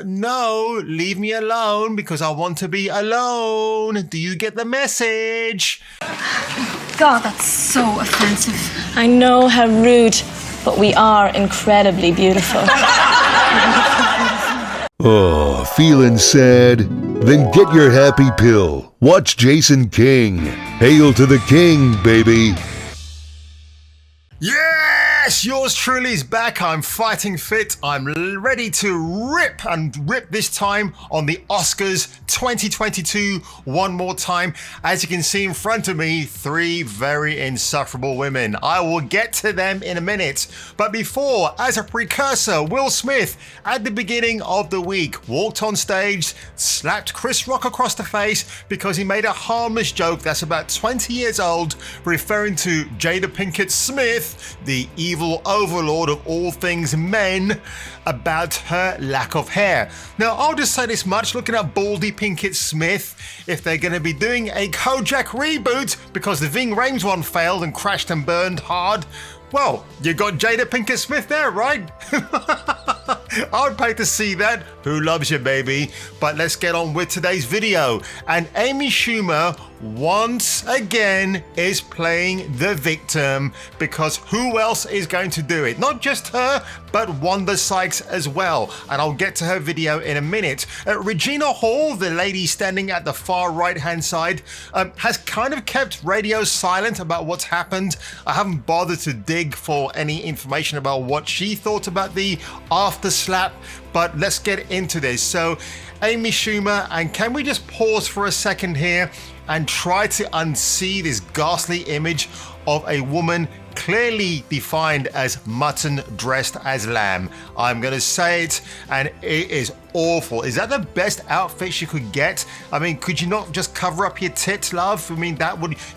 No, leave me alone because I want to be alone. Do you get the message? God, that's so offensive. I know how rude, but we are incredibly beautiful. Oh, feeling sad? Then get your happy pill. Watch Jason King. Hail to the king, baby. Yes, yours truly is back. I'm fighting fit. I'm ready to rip this time on the Oscars 2022 one more time. As you can see in front of me, three very insufferable women. I will get to them in a minute. But before, as a precursor, Will Smith at the beginning of the week walked on stage, slapped Chris Rock across the face because he made a harmless joke that's about 20 years old, referring to Jada Pinkett Smith, the evil overlord of all things men, about her lack of hair. Now, I'll just say this much, looking at Baldy Pinkett Smith, if they're going to be doing a Kojak reboot because the Ving Rhames one failed and crashed and burned hard, well, you got Jada Pinkett Smith there, right? I'd pay to see that. Who loves you, baby? But let's get on with today's video. And Amy Schumer, once again, is playing the victim because who else is going to do it? Not just her, but Wanda Sykes as well. And I'll get to her video in a minute. Regina Hall, the lady standing at the far right-hand side, has kind of kept radio silent about what's happened. I haven't bothered to dig for any information about what she thought about the after slap, but let's get into this. So, Amy Schumer, and can we just pause for a second here and try to unsee this ghastly image of a woman clearly defined as mutton dressed as lamb. I'm going to say it, and it is awful. Is that the best outfit she could get? I mean, could you not just cover up your tits, love? I mean,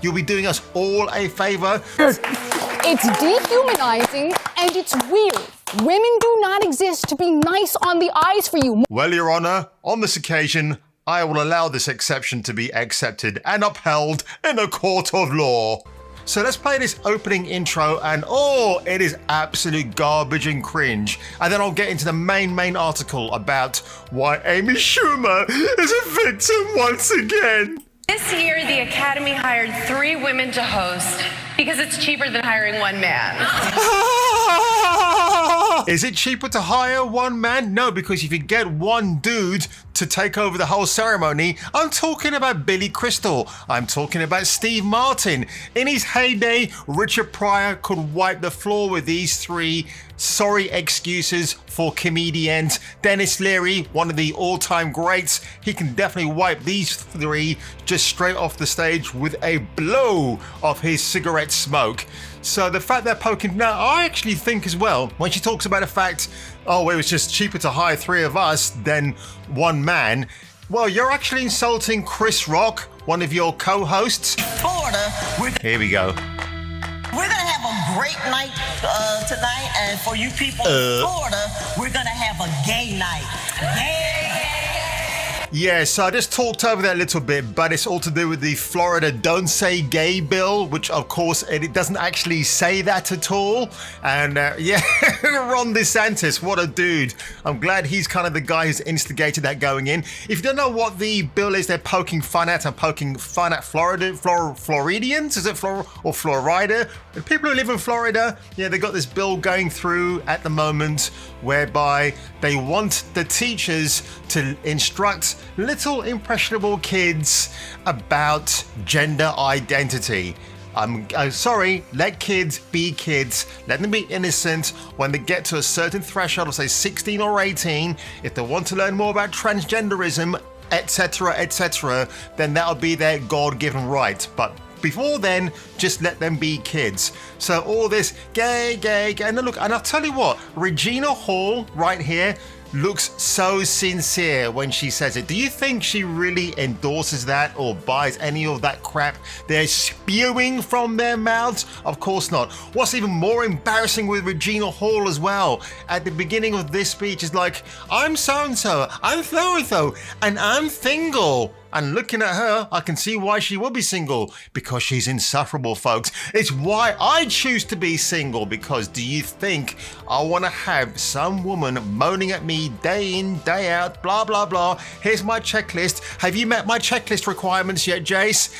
you'll be doing us all a favor. It's dehumanizing and it's weird. Women do not exist to be nice on the eyes for you. Well, Your Honor, on this occasion, I will allow this exception to be accepted and upheld in a court of law. So let's play this opening intro, and it is absolute garbage and cringe. And then I'll get into the main article about why Amy Schumer is a victim once again. This year, the Academy hired 3 women to host because it's cheaper than hiring one man. Is it cheaper to hire one man? No, because if you get one dude to take over the whole ceremony, I'm talking about Billy Crystal. I'm talking about Steve Martin. In his heyday, Richard Pryor could wipe the floor with these 3 sorry excuses for comedians. Dennis Leary, one of the all-time greats, he can definitely wipe these 3 just straight off the stage with a blow of his cigarette smoke. So the fact they're poking, now I actually think as well, when she talks about the fact, it was just cheaper to hire 3 of us than one man, well, you're actually insulting Chris Rock, one of your co-hosts. Florida, Here we go. we're gonna have a great night tonight, and for you people in Florida, we're gonna have a gay night. Yeah, so I just talked over that a little bit, but it's all to do with the Florida Don't Say Gay bill, which of course it doesn't actually say that at all. And Ron DeSantis, what a dude. I'm glad he's kind of the guy who's instigated that going in. If you don't know what the bill is, they're poking fun at Floridians, is it Florida? The people who live in Florida, they got this bill going through at the moment whereby they want the teachers to instruct little impressionable kids about gender identity. I'm sorry, let kids be kids. Let them be innocent. When they get to a certain threshold of say 16 or 18, if they want to learn more about transgenderism, etc., then that'll be their God-given right. But before then, just let them be kids. So all this gay, and look, and I'll tell you what, Regina Hall right here looks so sincere when she says it. Do you think she really endorses that or buys any of that crap they're spewing from their mouths? Of course not. What's even more embarrassing with Regina Hall as well, at the beginning of this speech is like, I'm so-and-so, I'm so-and-so, and I'm single. And looking at her, I can see why she would be single, because she's insufferable, folks. It's why I choose to be single, because do you think I want to have some woman moaning at me day in, day out, blah, blah, blah. Here's my checklist. Have you met my checklist requirements yet, Jace?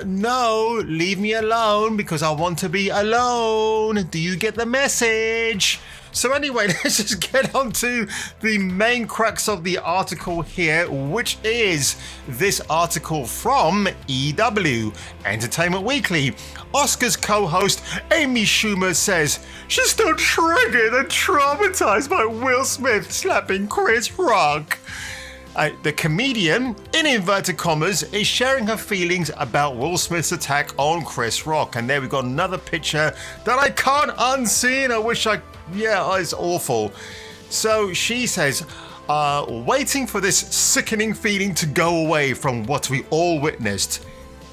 No, leave me alone because I want to be alone. Do you get the message? So anyway, let's just get on to the main crux of the article here, which is this article from EW, Entertainment Weekly. Oscars co-host Amy Schumer says she's still triggered and traumatized by Will Smith slapping Chris Rock. The comedian, in inverted commas, is sharing her feelings about Will Smith's attack on Chris Rock. And there we got another picture that I can't unsee, and I wish it's awful. So she says, waiting for this sickening feeling to go away from what we all witnessed.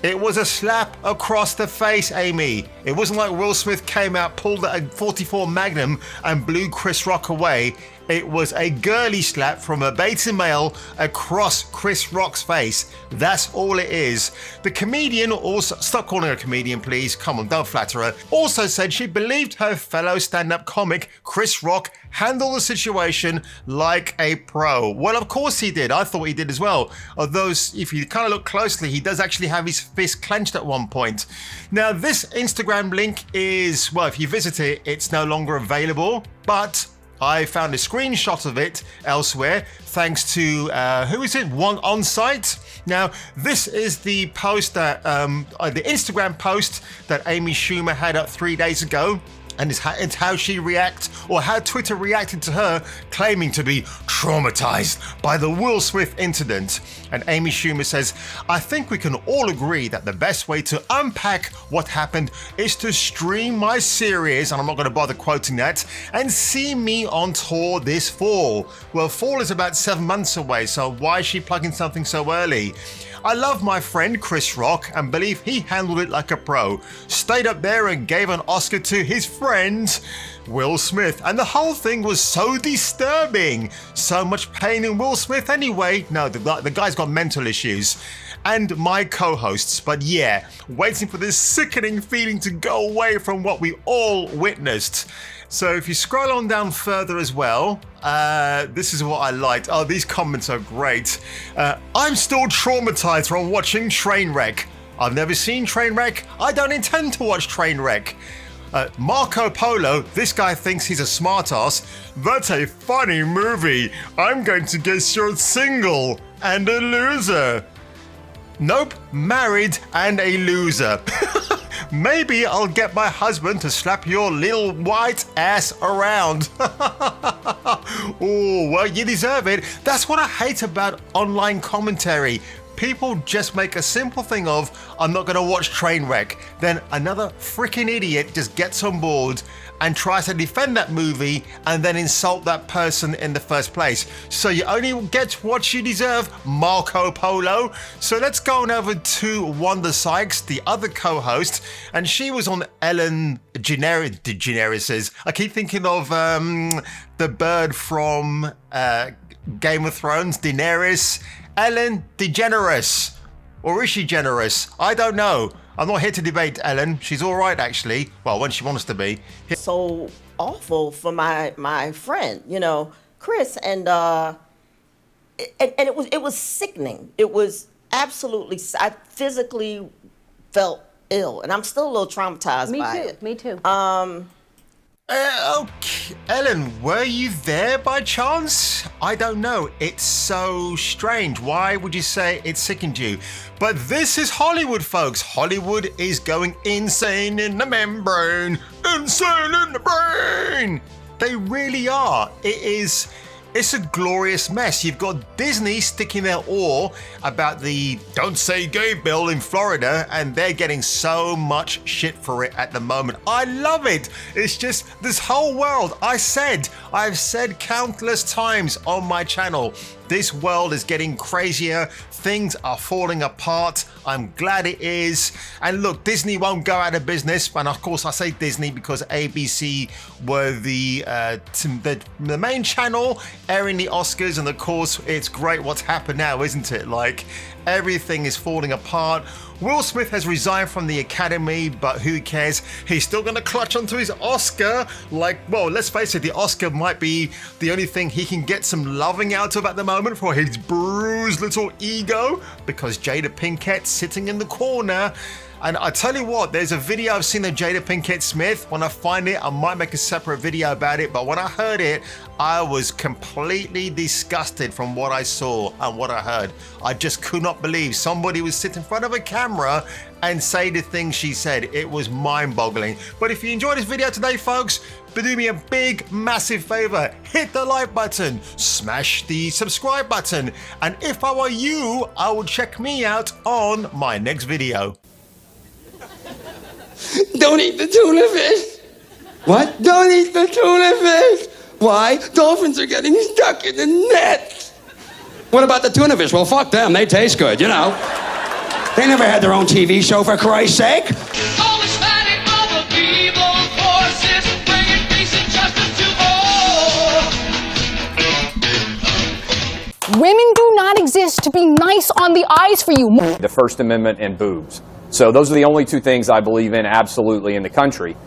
It was a slap across the face, Amy. It wasn't like Will Smith came out, pulled a 44 Magnum and blew Chris Rock away. It was a girly slap from a beta male across Chris Rock's face. That's all it is. The comedian also, stop calling her a comedian, please. Come on, don't flatter her. Also said she believed her fellow stand-up comic, Chris Rock, handled the situation like a pro. Well, of course he did. I thought he did as well. Although, if you kind of look closely, he does actually have his fist clenched at one point. Now, this Instagram link is, well, if you visit it, it's no longer available, but I found a screenshot of it elsewhere, thanks to, who is it? One On Site. Now, this is the post that, the Instagram post that Amy Schumer had up 3 days ago. And it's how she reacted, or how Twitter reacted to her claiming to be traumatized by the Will Smith incident. And Amy Schumer says, I think we can all agree that the best way to unpack what happened is to stream my series, and I'm not going to bother quoting that, and see me on tour this fall. Well, fall is about 7 months away, so why is she plugging something so early? I love my friend Chris Rock and believe he handled it like a pro. Stayed up there and gave an Oscar to his friend, Will Smith. And the whole thing was so disturbing. So much pain in Will Smith anyway. No, the guy's got mental issues. And my co-hosts. But yeah, waiting for this sickening feeling to go away from what we all witnessed. So if you scroll on down further as well, this is what I liked. Oh, these comments are great. I'm still traumatized from watching Trainwreck. I've never seen Trainwreck. I don't intend to watch Trainwreck. Marco Polo, this guy thinks he's a smartass. That's a funny movie. I'm going to guess you're single and a loser. Nope, married and a loser. Maybe I'll get my husband to slap your little white ass around. Oh, well, you deserve it. That's what I hate about online commentary. People just make a simple thing of, I'm not going to watch Trainwreck. Then another freaking idiot just gets on board and tries to defend that movie and then insult that person in the first place. So you only get what you deserve, Marco Polo. So let's go on over to Wanda Sykes, the other co-host, and she was on Ellen DeGeneres. I keep thinking of the bird from Game of Thrones, Daenerys. Ellen DeGeneres. Or is she generous? I don't know. I'm not here to debate Ellen. She's all right, actually. Well, when she wants to be. So awful for my friend, Chris, and it was sickening. It was absolutely. I physically felt ill, and I'm still a little traumatized by it. Me too. Okay. Ellen, were you there by chance? I don't know. It's so strange. Why would you say it sickened you? But this is Hollywood, folks. Hollywood is going insane in the membrane. Insane in the brain. They really are. It's a glorious mess. You've got Disney sticking their oar about the Don't Say Gay bill in Florida, and they're getting so much shit for it at the moment. I love it. It's just this whole world. I've said countless times on my channel, this world is getting crazier. Things are falling apart. I'm glad it is. And look, Disney won't go out of business. And of course, I say Disney because ABC were the main channel airing the Oscars. And of course, it's great what's happened now, isn't it? Like, everything is falling apart. Will Smith has resigned from the Academy, but who cares? He's still going to clutch onto his Oscar. Like, well, let's face it, the Oscar might be the only thing he can get some loving out of at the moment for his bruised little ego, because Jada Pinkett's sitting in the corner. And I tell you what, there's a video I've seen of Jada Pinkett Smith. When I find it, I might make a separate video about it. But when I heard it, I was completely disgusted from what I saw and what I heard. I just could not believe somebody would sit in front of a camera and say the things she said. It was mind-boggling. But if you enjoyed this video today, folks, do me a big, massive favor. Hit the like button, smash the subscribe button. And if I were you, I would check me out on my next video. Don't eat the tuna fish. What? Don't eat the tuna fish. Why? Dolphins are getting stuck in the net. What about the tuna fish? Well, fuck them. They taste good, you know. They never had their own TV show, for Christ's sake. Always fighting all the evil forces, bringing peace and justice to all. Women do not exist to be nice on the eyes for you. The First Amendment and boobs. So those are the only two things I believe in absolutely in the country.